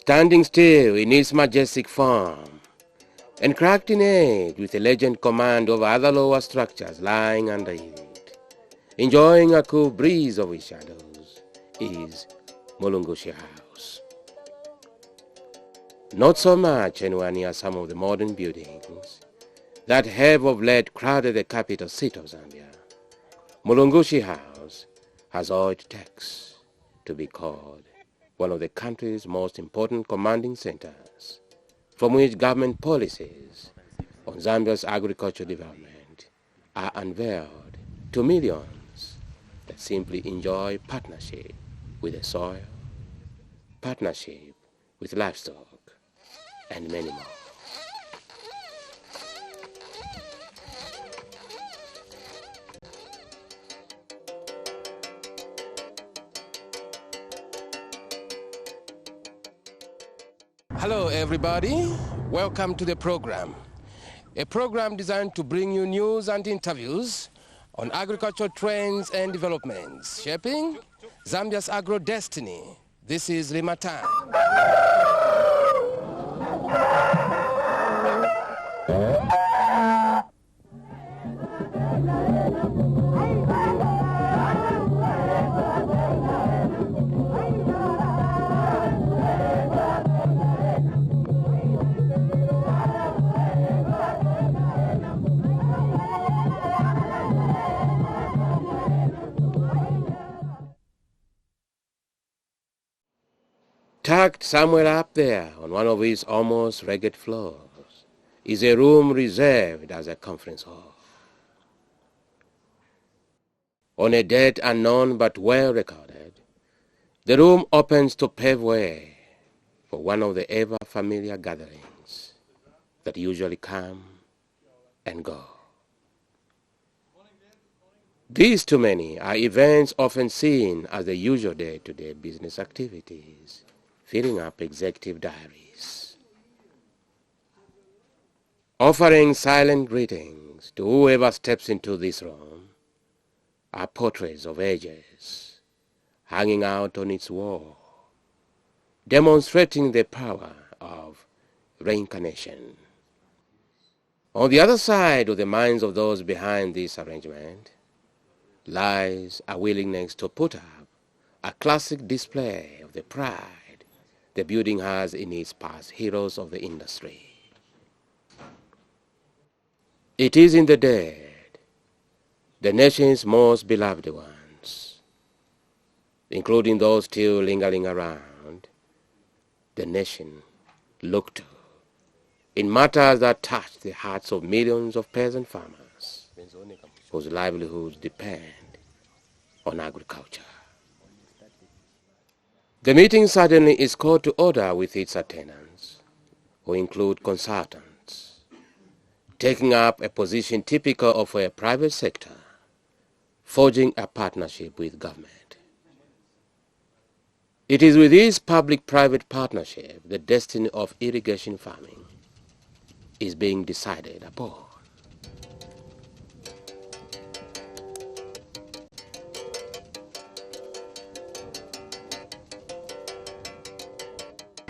Standing still in its majestic form, and cracked in age with a legend command over other lower structures lying under it, enjoying a cool breeze of its shadows, is Mulungushi House. Not so much anywhere near some of the modern buildings that have of late crowded the capital city of Zambia. Mulungushi House has all it takes to be called one of the country's most important commanding centers, from which government policies on Zambia's agricultural development are unveiled to millions that simply enjoy partnership with the soil, partnership with livestock, and many more. Hello everybody, welcome to the program. A program designed to bring you news and interviews on agricultural trends and developments, shaping Zambia's agro-destiny. This is Rima Time. Tucked somewhere up there on one of its almost ragged floors is a room reserved as a conference hall. On a date unknown but well recorded, the room opens to pave way for one of the ever-familiar gatherings that usually come and go. These, to many, are events often seen as the usual day-to-day business activities, filling up executive diaries. Offering silent greetings to whoever steps into this room are portraits of ages hanging out on its wall, demonstrating the power of reincarnation. On the other side of the minds of those behind this arrangement lies a willingness to put up a classic display of the pride the building has in its past heroes of the industry. It is in the dead, the nation's most beloved ones, including those still lingering around, the nation looked to in matters that touch the hearts of millions of peasant farmers whose livelihoods depend on agriculture. The meeting suddenly is called to order with its attendants, who include consultants, taking up a position typical of a private sector, forging a partnership with government. It is with this public-private partnership the destiny of irrigation farming is being decided upon.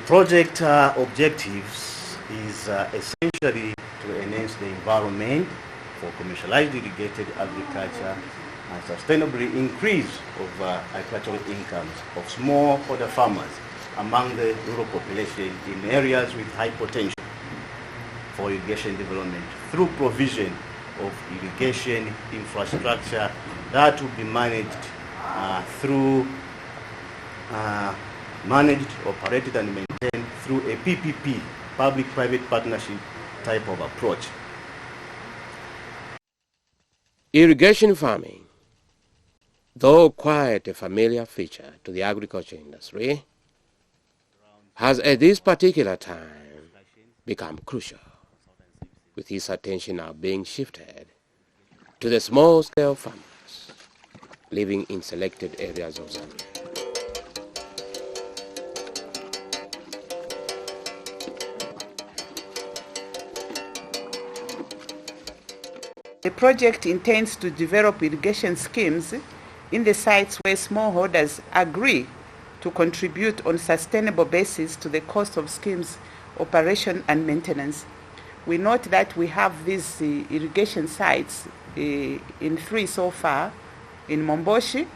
Project objectives is essentially to enhance the environment for commercialized irrigated agriculture and sustainably increase of agricultural incomes of smallholder farmers among the rural population in areas with high potential for irrigation development through provision of irrigation infrastructure that will be managed managed, operated and maintained through a PPP, public-private partnership type of approach. Irrigation farming, though quite a familiar feature to the agriculture industry, has at this particular time become crucial, with its attention now being shifted to the small-scale farmers living in selected areas of Zambia. The project intends to develop irrigation schemes in the sites where smallholders agree to contribute on a sustainable basis to the cost of schemes, operation and maintenance. We note that we have these irrigation sites in 3 so far, in Momboshi,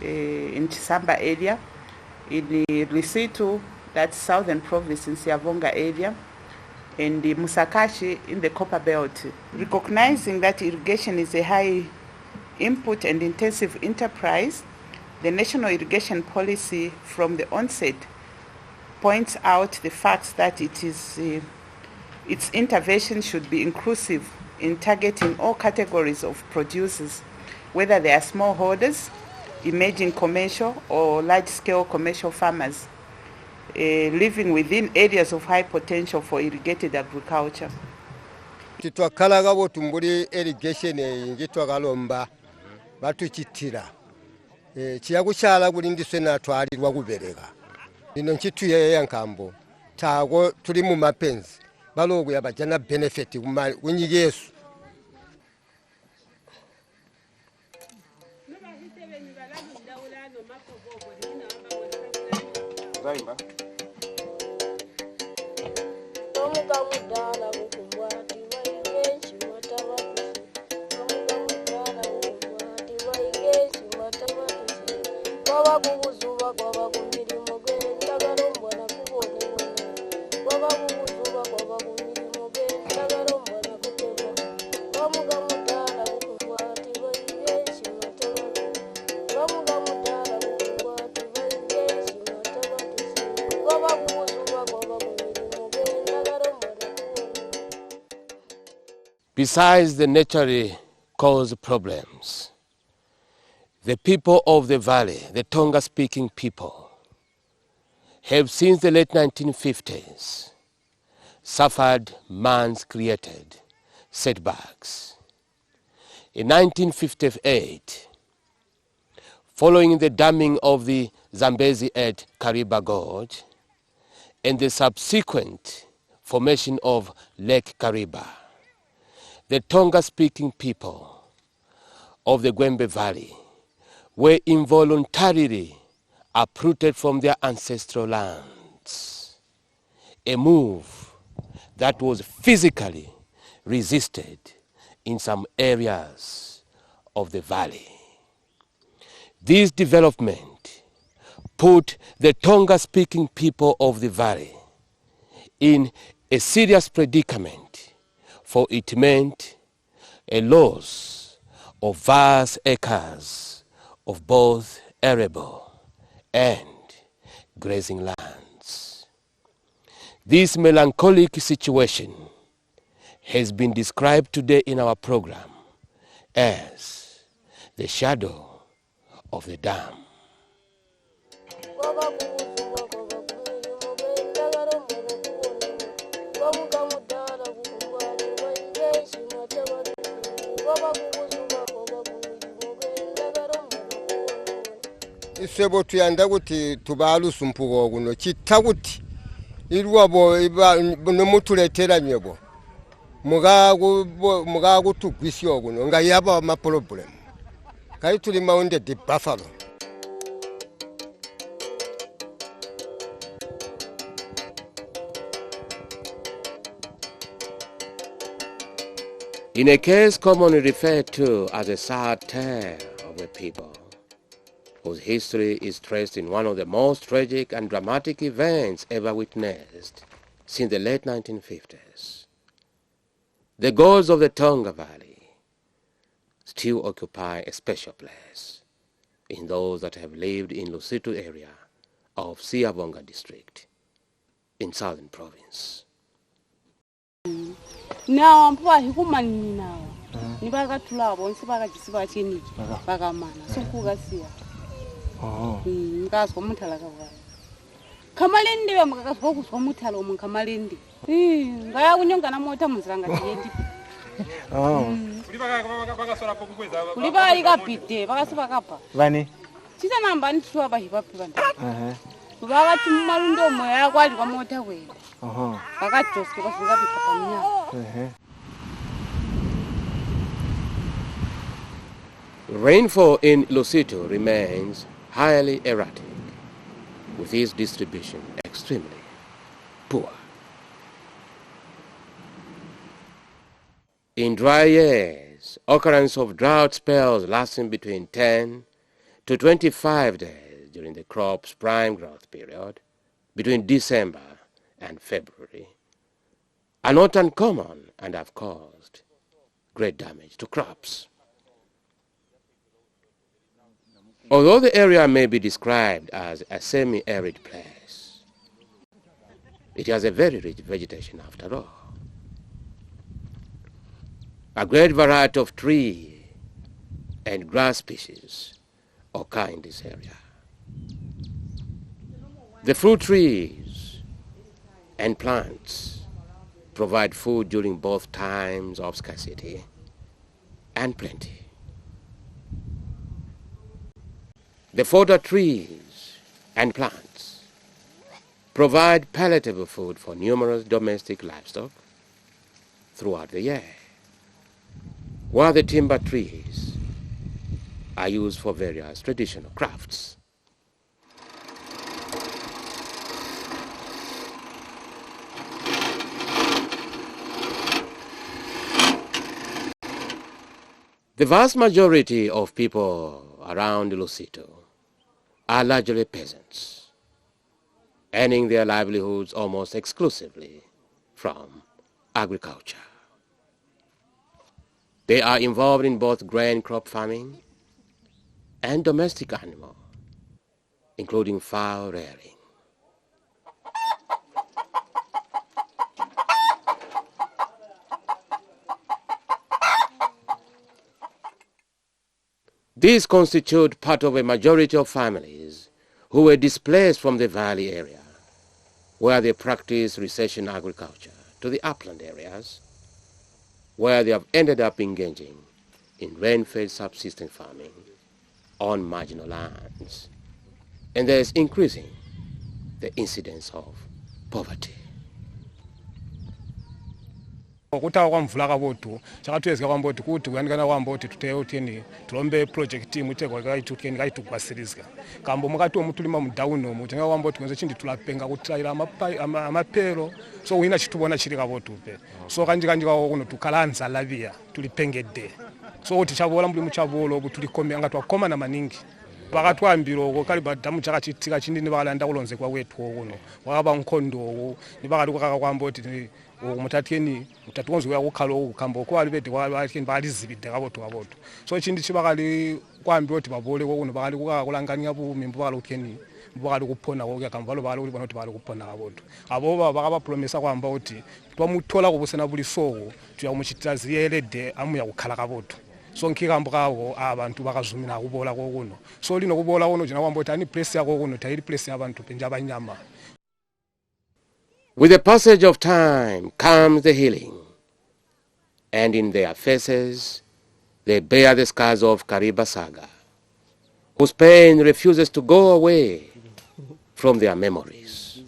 in Chisamba area, in the Lisitu, that's Southern Province in Siavonga area, and the Musakashi in the Copper Belt. Recognizing that irrigation is a high input and intensive enterprise, the National Irrigation Policy from the onset points out the fact that its intervention should be inclusive in targeting all categories of producers, whether they are smallholders, emerging commercial or large-scale commercial farmers, living within areas of high potential for irrigated agriculture. Titwakalaga botumbuli irrigation ngitwakalomba batuchitira chiyakuchala kulindiswe natwalirwa kubereka ino nchituye yankambo tago tuli mu mapenzi balogo yabajana benefit kunyi Yesu. Zaimba. Besides the naturally caused problems, the people of the valley, the Tonga-speaking people, have since the late 1950s suffered man-created setbacks. In 1958, following the damming of the Zambezi at Kariba Gorge and the subsequent formation of Lake Kariba, the Tonga-speaking people of the Gwembe Valley were involuntarily uprooted from their ancestral lands, a move that was physically resisted in some areas of the valley. This development put the Tonga-speaking people of the valley in a serious predicament, for it meant a loss of vast acres of both arable and grazing lands. This melancholic situation has been described today in our program as the shadow of the dam. Isebo tuyanda kuti tubalu sumpugo guno chitaguti irwabo no mutuletera nyebo mugago tugwisyo guno nga yaba ma problem kai tuli maunde di buffalo. In a case commonly referred to as a sad tale of a people whose history is traced in one of the most tragic and dramatic events ever witnessed since the late 1950s. The gods of the Tonga Valley still occupy a special place in those that have lived in Lusitu area of Siavonga district in Southern Province. Now I'm poor human now. Nibaga tulabo nsibaga jisiba chini bagamana sukuga sia. Ngaso muthala kawa. Kamalindi we mukakaso kuswa muthala omu kamalindi. Ngaya kunyonga na mota muzanga tiyendi. Kuliba ikapite bakasuba kapa. Vani? Chita namba ntwa bahibapi banda. Baba timalundo moya kwali kwa mota kwenda. Bakatoske bafunga bikapamya. Rainfall in Lusito remains highly erratic, with its distribution extremely poor. In dry years, occurrence of drought spells lasting between 10 to 25 days during the crop's prime growth period, between December and February, are not uncommon and have caused great damage to crops. Although the area may be described as a semi-arid place, it has a very rich vegetation after all. A great variety of tree and grass species occur in this area. The fruit trees and plants provide food during both times of scarcity and plenty. The fodder trees and plants provide palatable food for numerous domestic livestock throughout the year, while the timber trees are used for various traditional crafts. The vast majority of people around Lusito are largely peasants, earning their livelihoods almost exclusively from agriculture. They are involved in both grain crop farming and domestic animal, including fowl rearing. These constitute part of a majority of families who were displaced from the valley area, where they practice recession agriculture, to the upland areas, where they have ended up engaging in rain-fed subsistence farming on marginal lands, and there is increasing the incidence of poverty. Okutawa kwamvula kabotu chakatwezeka kwamboti kuti kuyanikana kwamboti tuteye utini tulombe project imuteko kaitutkeni kaitukwasirizika kambo mukati omutulima mudauno mutenga kwamboti kwenze chindi tulapenga kutayira amapero so wina chitubona chiri kabotu pe so kanjika kuno tukalanza labia tulipengede so kuti chabola muli muchabolo butulikome anga twakoma na maningi bakatwambira oko kali badamu chakachitika chindi nibalanda kulonzekwa kwethu kuno wakaba nkhondo nibakali kukaka kwamboti umutatkeni mutatuonzwe yakukhala okukhamba ko alibede kwabatheni balizibide kaboto so chindi chibakali kwambi oti babole kokuno bakali kukulanganya bumi mbukala utheni mbukala kuphona ko yakamvalo bakali uli bonoti bakali kuphona kaboto abo bakaba promesa kwamba oti twamuthola kubusena bulisoko tuyamuchitira ziyelede amuya kukhala kaboto so nkikambukawo abantu bakazumina kubola kokuno so lino kubola kono jina kwamba oti ani place yako kokuno tayiri place yabantu penja abanyama. With the passage of time comes the healing, and in their faces they bear the scars of Kariba saga, whose pain refuses to go away from their memories.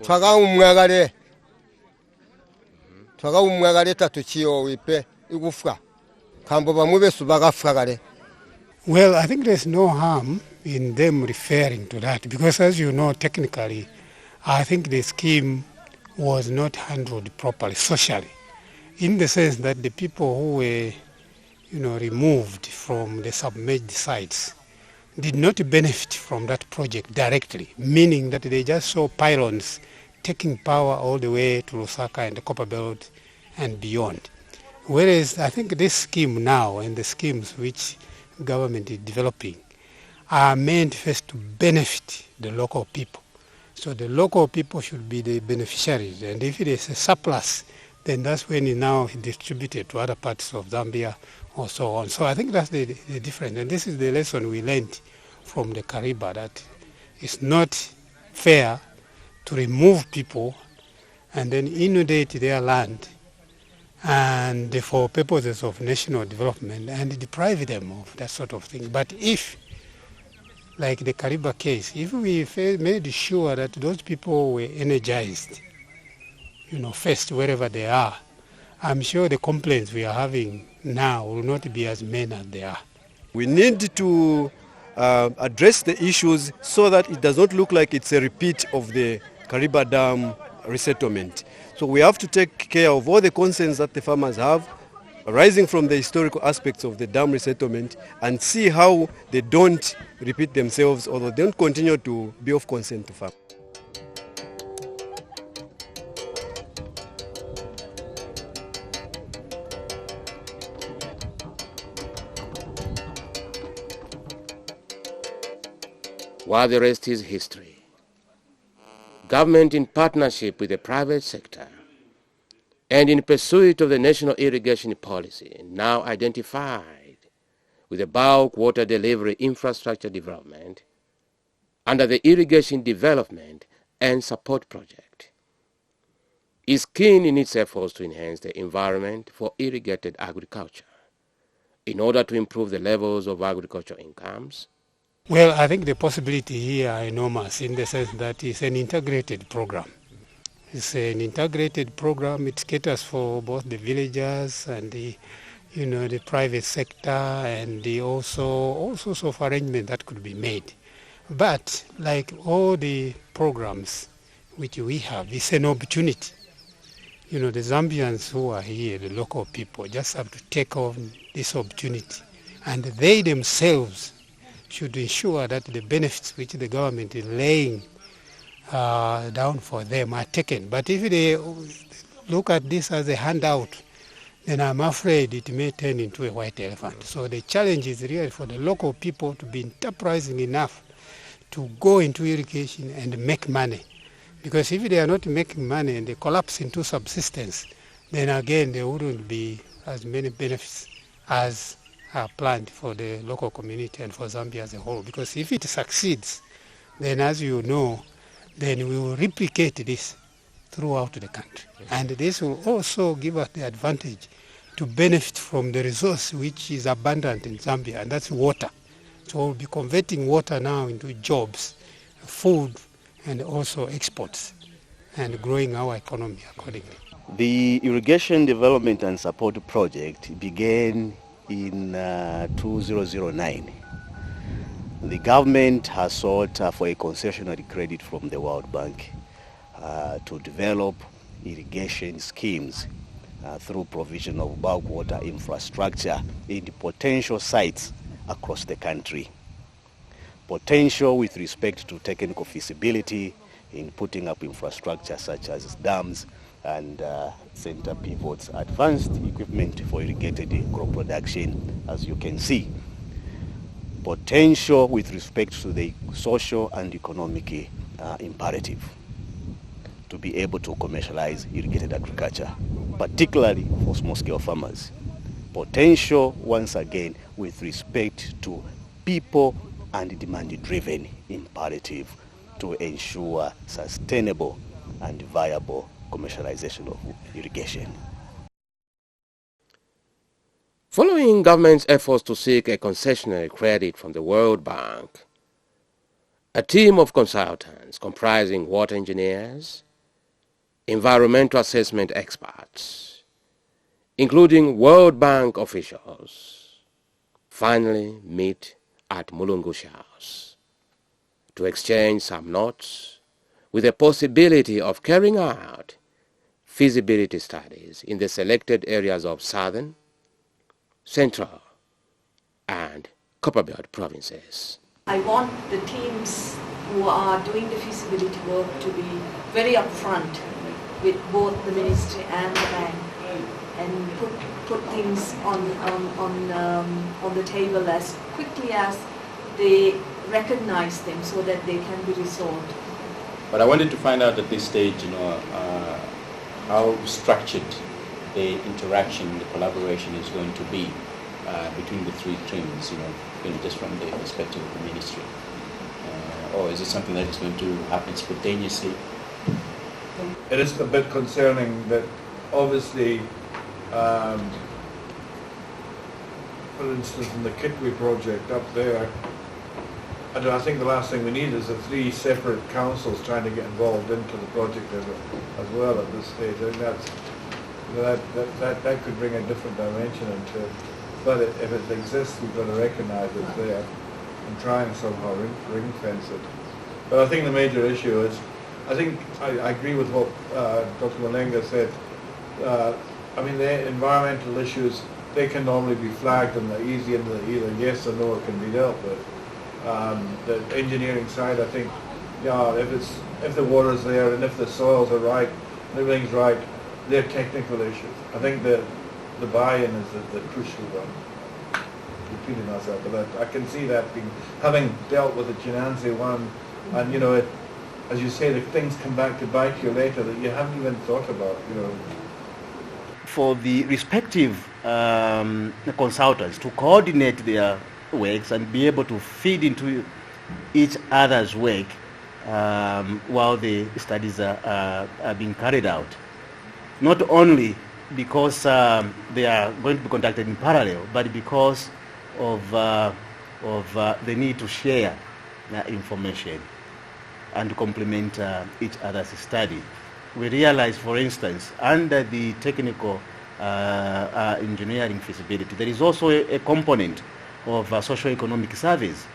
Twakaumwagale tatuchiyo wipe igufwa kambo bamwe besu bagafwa kale. Well, I think there's no harm in them referring to that because, as you know, technically, I think the scheme was not handled properly socially, in the sense that the people who were, removed from the submerged sites did not benefit from that project directly, meaning that they just saw pylons taking power all the way to Lusaka and the Copper Belt and beyond. Whereas I think this scheme now and the schemes which government is developing are meant first to benefit the local people. So the local people should be the beneficiaries, and if it is a surplus, then that's when it now distributed to other parts of Zambia or so on. So I think that's the difference, and this is the lesson we learned from the Kariba, that it's not fair to remove people and then inundate their land and for purposes of national development and deprive them of that sort of thing. But if, like the Kariba case, if we made sure that those people were energized, first wherever they are, I'm sure the complaints we are having now will not be as many as they are. We need to address the issues so that it does not look like it's a repeat of the Kariba Dam resettlement. So we have to take care of all the concerns that the farmers have arising from the historical aspects of the dam resettlement and see how they don't repeat themselves or they don't continue to be of concern to farmers. While the rest is history. Government, in partnership with the private sector and in pursuit of the national irrigation policy, now identified with the bulk water delivery infrastructure development under the Irrigation Development and Support Project, is keen in its efforts to enhance the environment for irrigated agriculture in order to improve the levels of agricultural incomes. Well, I think the possibility here are enormous in the sense that it's an integrated program. It's an integrated program. It caters for both the villagers and the private sector, and all sorts of arrangements that could be made. But like all the programs which we have, it's an opportunity. The Zambians who are here, the local people, just have to take on this opportunity, and they themselves should ensure that the benefits which the government is laying down for them are taken. But if they look at this as a handout, then I'm afraid it may turn into a white elephant. So the challenge is really for the local people to be enterprising enough to go into irrigation and make money. Because if they are not making money and they collapse into subsistence, then again there wouldn't be as many benefits as are planned for the local community and for Zambia as a whole. Because if it succeeds, then as you know, then we will replicate this throughout the country. And this will also give us the advantage to benefit from the resource which is abundant in Zambia, and that's water. So we'll be converting water now into jobs, food, and also exports, and growing our economy accordingly. The Irrigation Development and Support Project began in 2009. The government has sought for a concessionary credit from the World Bank to develop irrigation schemes through provision of bulk water infrastructure in the potential sites across the country. Potential with respect to technical feasibility in putting up infrastructure such as dams and center pivots, advanced equipment for irrigated crop production, as you can see. Potential with respect to the social and economic imperative to be able to commercialize irrigated agriculture, particularly for small-scale farmers. Potential, once again, with respect to people and demand-driven imperative to ensure sustainable and viable commercialization of irrigation. Following government's efforts to seek a concessionary credit from the World Bank, a team of consultants comprising water engineers, environmental assessment experts, including World Bank officials, finally meet at Mulungushi House to exchange some notes with the possibility of carrying out feasibility studies in the selected areas of Southern, Central, and Copperbelt provinces. I want the teams who are doing the feasibility work to be very upfront with both the ministry and the bank, and put things on the table as quickly as they recognize them, so that they can be resolved. But I wanted to find out at this stage, how structured the interaction, the collaboration is going to be between the three streams, just from the perspective of the ministry. Or is it something that is going to happen spontaneously? It is a bit concerning that obviously, for instance, in the Kitwe project up there, I think the last thing we need is the three separate councils trying to get involved into the project as well at this stage. I think that could bring a different dimension into it. But if it exists, we've got to recognise it's there and try and somehow ring fence it. But I think the major issue is, I agree with what Dr. Malenga said. I mean, the environmental issues, they can normally be flagged and they're easy and either yes or no it can be dealt with. The engineering side, I think, yeah, if the water's there and if the soils are right, and everything's right, they're technical issues. I think the buy-in is the crucial one. Repeating myself, but I can see that being, having dealt with the Chinansi one, and you know, as you say, the things come back to bite you later that you haven't even thought about, you know. For the respective consultants to coordinate their works and be able to feed into each other's work while the studies are being carried out. Not only because they are going to be conducted in parallel, but because of the need to share information and complement each other's study. We realize, for instance, under the technical engineering feasibility, there is also a component of socio-economic surveys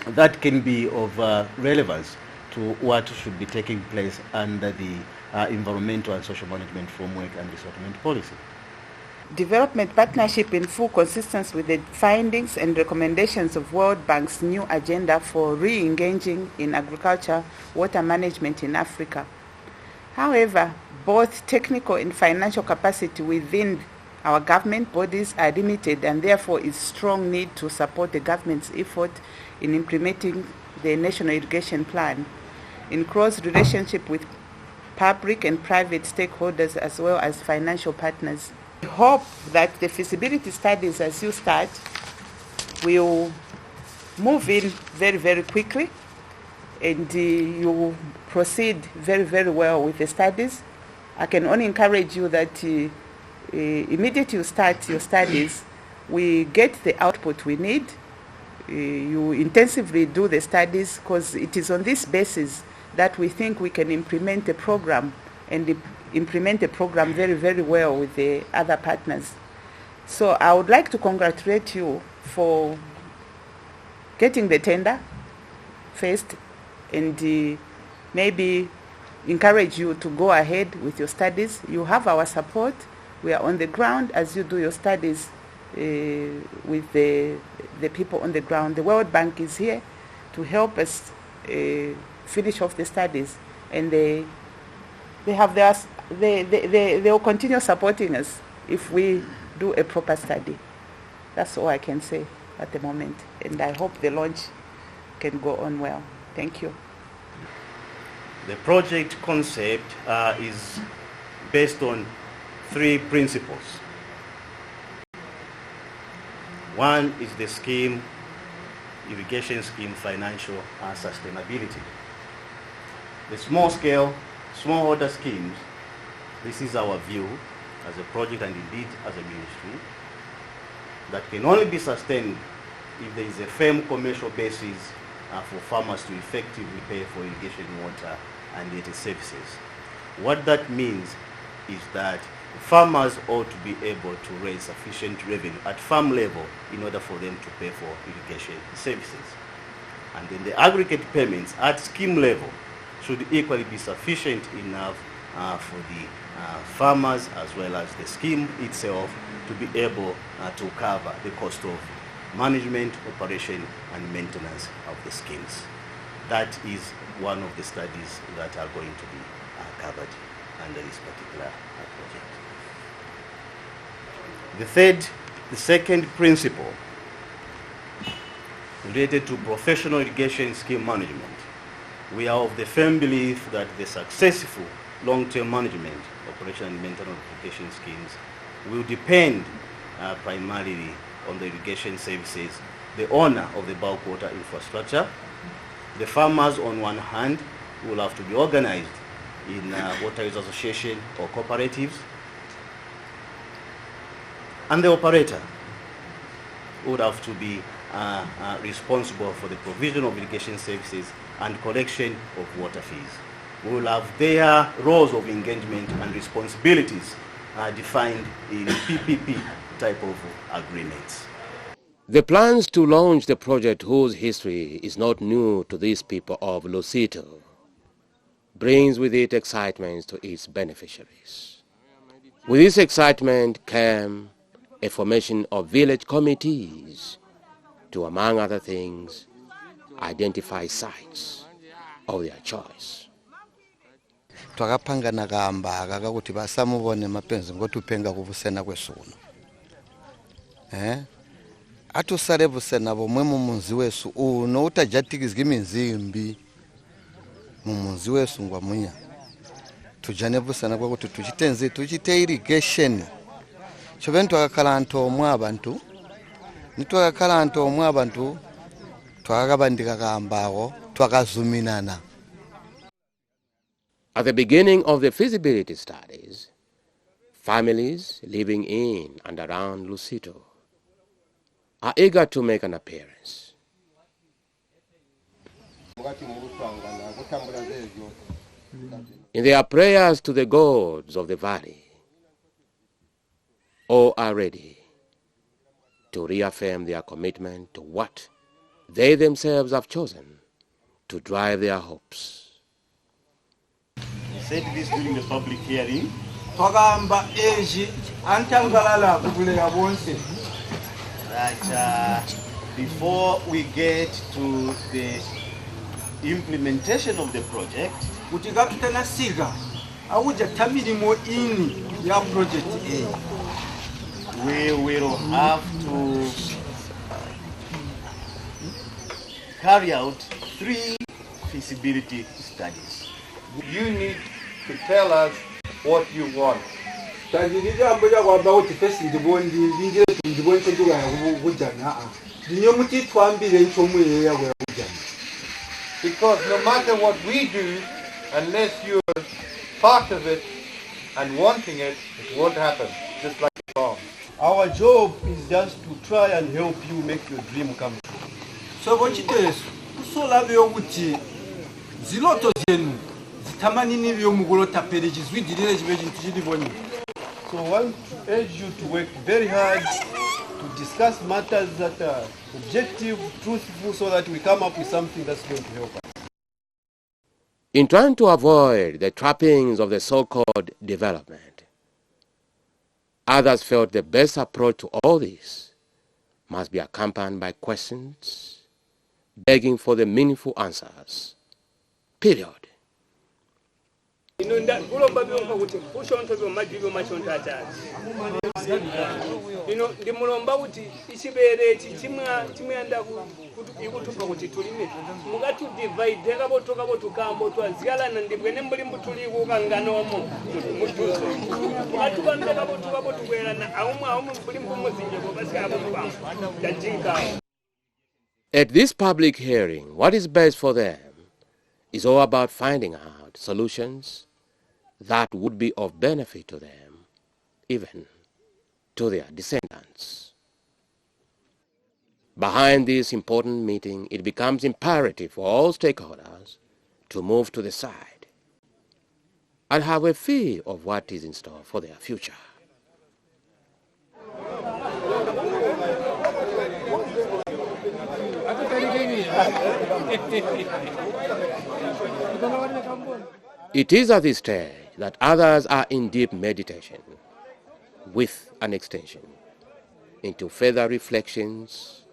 that can be of relevance to what should be taking place under the environmental and social management framework and resettlement policy. Development partnership in full consistency with the findings and recommendations of World Bank's new agenda for re-engaging in agriculture, water management in Africa. However, both technical and financial capacity within our government bodies are limited, and therefore is strong need to support the government's effort in implementing the National Irrigation Plan in close relationship with public and private stakeholders as well as financial partners. We hope that the feasibility studies, as you start, will move in very, very quickly, and you proceed very, very well with the studies. I can only encourage you that immediately you start your studies, we get the output we need. You intensively do the studies, because it is on this basis that we think we can implement a program, and implement a program very, very well with the other partners. So I would like to congratulate you for getting the tender first, and maybe encourage you to go ahead with your studies. You have our support. We are on the ground as you do your studies with the people on the ground. The World Bank is here to help us finish off the studies, and they will continue supporting us if we do a proper study. That's all I can say at the moment, and I hope the launch can go on well. Thank you. The project concept is based on 3 principles. One is the scheme, irrigation scheme, financial sustainability. The small-scale, smallholder schemes, this is our view as a project and indeed as a ministry, that can only be sustained if there is a firm commercial basis for farmers to effectively pay for irrigation water and related services. What that means is that farmers ought to be able to raise sufficient revenue at farm level in order for them to pay for irrigation services. And then the aggregate payments at scheme level should equally be sufficient enough for the farmers as well as the scheme itself to be able to cover the cost of management, operation and maintenance of the schemes. That is one of the studies that are going to be covered under this particular project. The second principle related to professional irrigation scheme management. We are of the firm belief that the successful long-term management, operation and maintenance of irrigation schemes will depend primarily on the irrigation services, the owner of the bulk water infrastructure. The farmers on one hand will have to be organized in water use association or cooperatives, and the operator would have to be responsible for the provision of irrigation services and collection of water fees. We will have their roles of engagement and responsibilities defined in PPP type of agreements. The plans to launch the project, whose history is not new to these people of Lusito, brings with it excitement to its beneficiaries. With this excitement came a formation of village committees to, among other things, identify sites of their choice. Twakapanga gamba kakuti basamubone mapenzi ngotupenga kuvusena kwesuno. Atusale vusena bomwe mumunzi wesu uno utajatikizga iminzimbi mumunzi wesu ngwamunya. Tujane vusena kwakuti tuchite irrigation. Choventu akakala antomwe abantu. Nitwakakala antomwe abantu twakabandika kambawo twakazuminana. At the beginning of the feasibility studies, families living in and around Lusito are eager to make an appearance. In their prayers to the gods of the valley, all are ready to reaffirm their commitment to what they themselves have chosen to drive their hopes. He said this during the public hearing. That before we get to the implementation of the project, we will have to carry out 3 feasibility studies. You need to tell us what you want. Because no matter what we do, unless you're part of it and wanting it, it won't happen, just like the farm. Our job is just to try and help you make your dream come true. So what it is, so love your wuti, ziloto zenu, zitamanini vyo mugolota pages, we did it. So I want to urge you to work very hard to discuss matters that are objective, truthful, so that we come up with something that's going to help us. In trying to avoid the trappings of the so-called development, others felt the best approach to all this must be accompanied by questions, begging for the meaningful answers. Period. At this public hearing, what is best for them is all about finding out solutions that would be of benefit to them, even to their descendants. Behind this important meeting, it becomes imperative for all stakeholders to move to the side and have a feel of what is in store for their future. It is at this stage that others are in deep meditation, with an extension into further reflections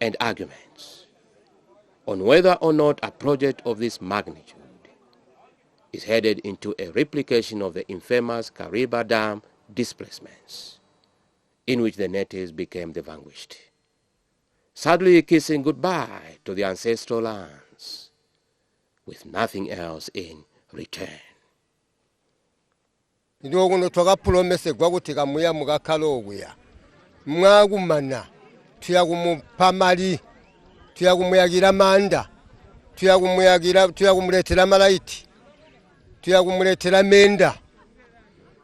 and arguments on whether or not a project of this magnitude is headed into a replication of the infamous Kariba Dam displacements, in which the natives became the vanquished, sadly kissing goodbye to the ancestral lands, with nothing else in return. Ndogono twakapromese gwakutika muya mukakalokuya mwagumana tuyagumupamali tuyagumuyagira manda tuyagumuletera malaiti tuyagumuletera menda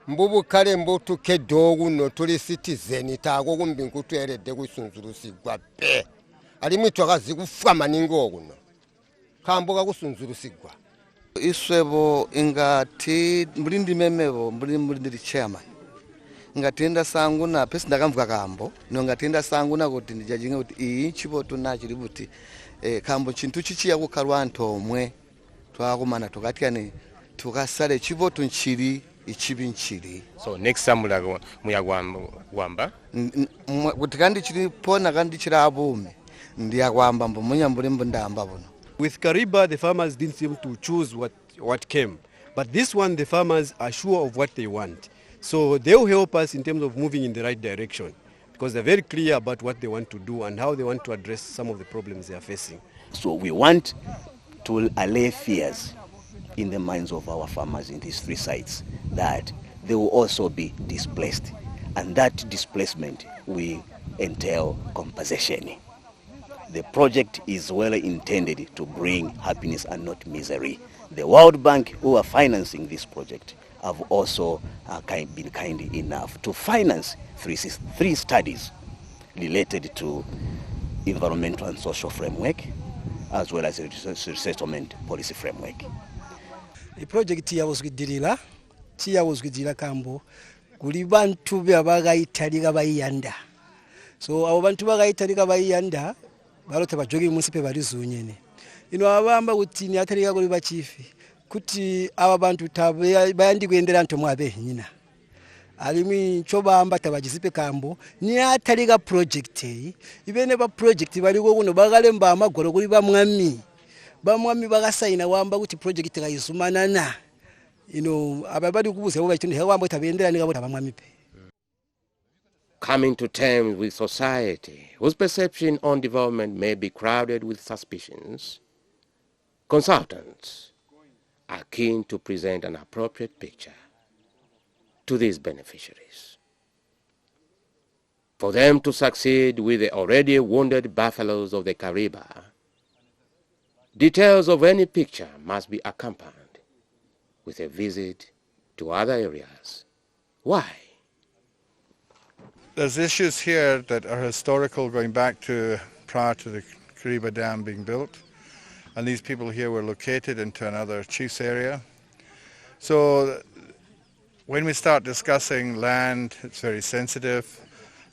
mbubu kale mbutukedde guno tuli citizen taako kumbi nkutweredde kusunzulusigwa pe alimu twakazi kufa maningo guno kamboka kusunzulusigwa Iswebo ingati mlindi memebo mlindi chairman ngatenda sangu na pesi ndakamvuka kambo no ngatenda sangu na kuti ndijajinga kuti iyi chipoto nachiri kuti kambo chintu chichiya kukhalwa anthu omwe twakumana tukatiyani tukasale chipoto nchiri ichibi nchiri. So next time muyagwamba kuti kandi chiri pona kandi chira abume ndiyakwamba mbo munyambule mbundamba bono. With Kariba, the farmers didn't seem to choose what came. But this one, the farmers are sure of what they want. So they will help us in terms of moving in the right direction because they're very clear about what they want to do and how they want to address some of the problems they are facing. So we want to allay fears in the minds of our farmers in these 3 sites that they will also be displaced. And that displacement will entail compensation. The project is well intended to bring happiness and not misery. The World Bank, who are financing this project, have also been kind enough to finance 3 studies related to environmental and social framework, as well as a resettlement policy framework. The project tiyawuzgidira kambo kuli bantu bagayitalika bayiyanda. So abo bantu bagayitalika bayiyanda balota bajogi munsi pe bali zunyene. Ino abamba kuti ni atalika kuli bachifi kuti aba bantu bayandi kuendera nto mwabe nyina. Alimi choba amba tabajizipe kambo ni atalika project ibene ba project baliko kuno bagalemba amagoro kuli bamwami bagasayina wamba kuti project kayisumanana ababali kubuza bo bachindo wamba tabendera nika bota bamwami pe. Coming to terms with society, whose perception on development may be crowded with suspicions, consultants are keen to present an appropriate picture to these beneficiaries. For them to succeed with the already wounded buffaloes of the Kariba, details of any picture must be accompanied with a visit to other areas. Why? There's issues here that are historical, going back to prior to the Kariba Dam being built. And these people here were located into another chief's area. So when we start discussing land, it's very sensitive.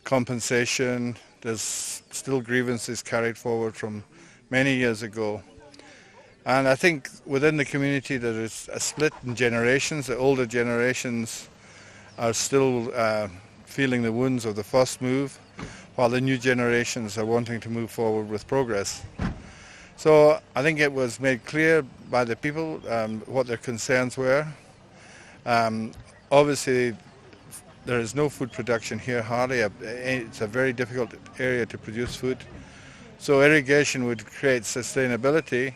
Compensation, there's still grievances carried forward from many years ago. And I think within the community there is a split in generations. The older generations are still feeling the wounds of the first move, while the new generations are wanting to move forward with progress. So I think it was made clear by the people what their concerns were. Obviously, there is no food production here hardly. It's a very difficult area to produce food. So irrigation would create sustainability,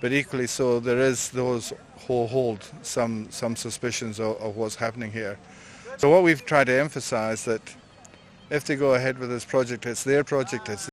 but equally so there is those who hold some suspicions of what's happening here. So what we've tried to emphasize that if they go ahead with this project, it's their project, it's